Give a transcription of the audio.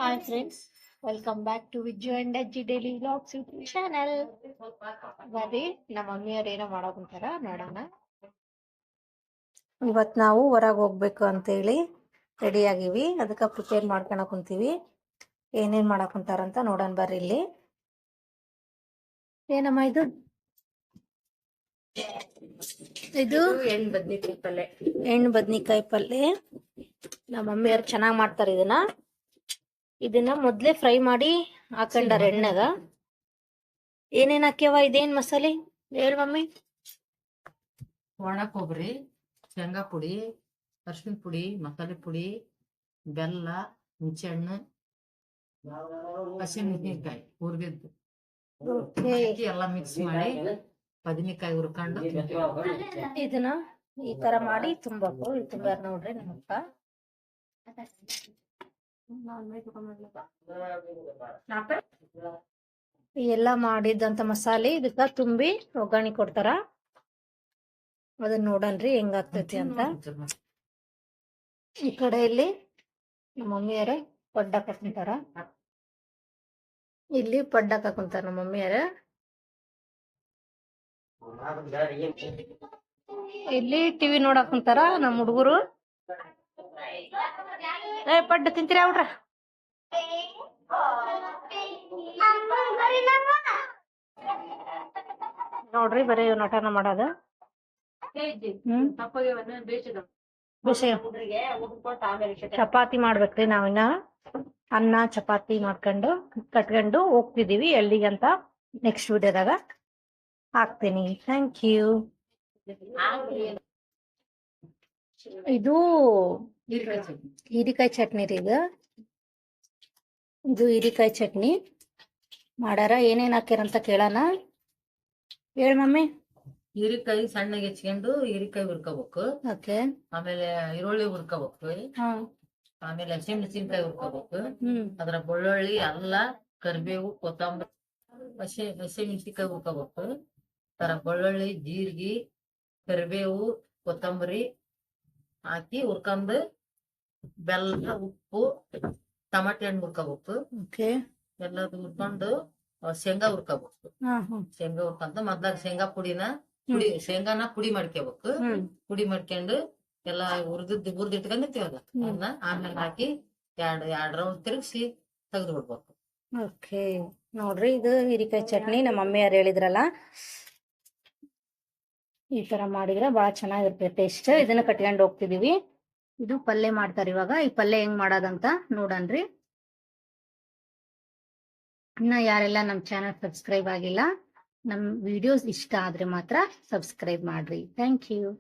Hi friends, welcome back to Vijju and Ajji Daily Vlogs YouTube channel. ಬರೀ ನಮ್ಮ ಮಮ್ಮಿಯವ್ರು ಏನೋ ಮಾಡಾಕುಂತಾರ ನೋಡೋಣ. ಇವತ್ತು ನಾವು ಹೊರಗೆ ಹೋಗ್ಬೇಕು ಅಂತೇಳಿ ರೆಡಿ ಆಗಿವಿ. ಅದಕ್ಕೆ ಪ್ರಿಪೇರ್ ಮಾಡ್ಕೊಳಕ್ ಕುಂತೀವಿ. ಏನೇನ್ ಮಾಡಾಕುಂತಾರಂತ ನೋಡೋಣ ಬರ್ರಿ ಇಲ್ಲಿ. ಏನಮ್ಮ ಇದು? ಇದು ಎಣ್ಣು ಬದ್ನಿಕಾಯಿ ಪಲ್ಯ. ನಮ್ಮ ಮಮ್ಮಿಯವ್ರು ಚೆನ್ನಾಗಿ ಮಾಡ್ತಾರೆ ಇದನ್ನ ಮೊದ್ಲೇ ಫ್ರೈ ಮಾಡಿ ಹಾಕೊಂಡಾರ ಎಣ್ಣೆಗ. ಏನೇನ್ ಹಾಕ್ಯವ? ಇದೇನ್ ಮಸಾಲೆ ಹೇಳ ಮಮ್ಮಿ? ಒಣ ಕೊಬ್ಬರಿ, ಶೇಂಗಾ ಪುಡಿ, ಅರ್ಶಿನ ಪುಡಿ, ಮಸಾಲೆ ಪುಡಿ, ಬೆಲ್ಲ, ಹುಣಸೆಹಣ್ಣು, ಹಸಿಮೆಣಸಿನಕಾಯಿ ಹುರಿದಿದ್ದು ಹಾಕಿ ಎಲ್ಲ ಮಿಕ್ಸ್ ಮಾಡಿ ಬದನೆಕಾಯಿ ಹುರ್ಕೊಂಡು ಇದನ್ನ ಈ ತರ ಮಾಡಿ ತುಂಬಬೇಕು. ಇದು ತುಂಬ್ಯಾರ ನೋಡ್ರಿ ನಮ್ಮಪ್ಪ. ಎಲ್ಲ ಮಾಡಿದಂತ ಮಸಾಲೆ ಇದಕ್ಕ ತುಂಬಿ ಒಗ್ಗರಣೆ ಕೊಡ್ತಾರ. ಅದನ್ನ ನೋಡನ್ರಿ ಹೆಂಗಾಗ್ತೈತಿ ಅಂತ. ಈ ಕಡೆಯಲ್ಲಿ ನಮ್ಮ ಮಮ್ಮಿಯರ ಪಡ್ಡ ಹಾಕುಂತಾರ. ಇಲ್ಲಿ ಪಡ್ಡ ಹಾಕುಂತಾರ ನಮ್ಮ ಮಮ್ಮಿಯರ. ಇಲ್ಲಿ ಟಿವಿ ನೋಡಾಕುಂತಾರ ನಮ್ಮ ಹುಡುಗರು. ಪಡ್ಡ ತಿಂತೀರ ಅವ್ರ? ನೋಡ್ರಿ ಬರೀ ನಟನ ಮಾಡೋದ. ಚಪಾತಿ ಮಾಡ್ಬೇಕ್ರಿ ನಾವಿನ್ನ. ಅನ್ನ ಚಪಾತಿ ಮಾಡ್ಕೊಂಡು ಕಟ್ಕೊಂಡು ಹೋಗ್ತಿದೀವಿ ಎಲ್ಲಿಗಂತ ನೆಕ್ಸ್ಟ್ ವಿಡಿಯೋದಾಗ ಹಾಕ್ತೀನಿ. Thank you. ಇದು ಹೀರಿಕಾಯಿ ಚಟ್ನಿ ರೀ. ಇದು ಹೀರಿಕಾಯಿ ಚಟ್ನಿ ಮಾಡಾರ. ಏನೇನ್ ಹಾಕ್ಯಾರಂತ ಕೇಳೋಣ. ಹೇಳ ಮಮ್ಮಿ. ಹೀರಿಕಾಯಿ ಸಣ್ಣಗೆ ಹೆಚ್ಕೊಂಡು ಹೀರಿಕಾಯಿ ಹುರ್ಕೋಬೇಕು. ಓಕೆ. ಆಮೇಲೆ ಈರುಳ್ಳಿ ಹುರ್ಕೋಬೇಕು. ಆಮೇಲೆ ಹಸಿಮೆಣಸಿನಕಾಯಿ ಹುರ್ಕೋಬೇಕು. ಅದ್ರ ಬೆಳ್ಳುಳ್ಳಿ, ಅಲ್ಲ, ಕರಿಬೇವು, ಕೊತ್ತಂಬರಿ, ಹಸಿಮೆಣಸಿನಕಾಯಿ ಹುರ್ಕೋಬೇಕು. ತರ ಬೆಳ್ಳುಳ್ಳಿ, ಜೀರಿಗೆ, ಕರಿಬೇವು, ಕೊತ್ತಂಬರಿ ಹಾಕಿ ಹುರ್ಕೊಂಡು ಬೆಲ್ಲ, ಉಪ್ಪು, ಟಮಾಟೆ ಹಣ್ಣು ಹುರ್ಕೋಬೇಕು. ಎಲ್ಲದು ಹುರ್ಕೊಂಡು ಶೇಂಗಾ ಹುರ್ಕೋಬೇಕು. ಶೇಂಗಾ ಹುರ್ಕೊಂಡ್ ಮೊದ್ಲಾಗ ಶೇಂಗಾನ ಪುಡಿ ಮಾಡ್ಕೋಬೇಕು. ಪುಡಿ ಮಾಡ್ಕೊಂಡು ಎಲ್ಲಾ ಹುರಿದಿಟ್ಕೊಂಡಿರ್ತೀವಲ್ಲ ಅದನ್ನ ಆಮೇಲೆ ಹಾಕಿ ಎರಡ್ ರೌಂಡ್ ತಿರುಗಿಸಿ ತೆಗೆದು ಬಿಡ್ಬೇಕು. ಓಕೆ ನೋಡ್ರಿ, ಇದು ಹೀರಿಕಾಯಿ ಚಟ್ನಿ ನಮ್ಮ ಮಮ್ಮಿಯವ್ರು ಹೇಳಿದ್ರಲ್ಲ, ಈ ತರ ಮಾಡಿದ್ರೆ ಬಹಳ ಚೆನ್ನಾಗಿರ್ತದೆ ಟೇಸ್ಟ್. ಇದನ್ನ ಕಟ್ಕೊಂಡು ಹೋಗ್ತಿದೀವಿ. ಇದು ಪಲ್ಯ ಮಾಡ್ತಾರ ಇವಾಗ. ಈ ಪಲ್ಯ ಹೆಂಗ್ ಮಾಡೋದಂತ ನೋಡನ್ರಿ. ಇನ್ನ ಯಾರೆಲ್ಲ ನಮ್ ಚಾನಲ್ ಸಬ್ಸ್ಕ್ರೈಬ್ ಆಗಿಲ್ಲ, ನಮ್ ವಿಡಿಯೋಸ್ ಇಷ್ಟ ಆದ್ರೆ ಮಾತ್ರ ಸಬ್ಸ್ಕ್ರೈಬ್ ಮಾಡ್ರಿ. Thank you.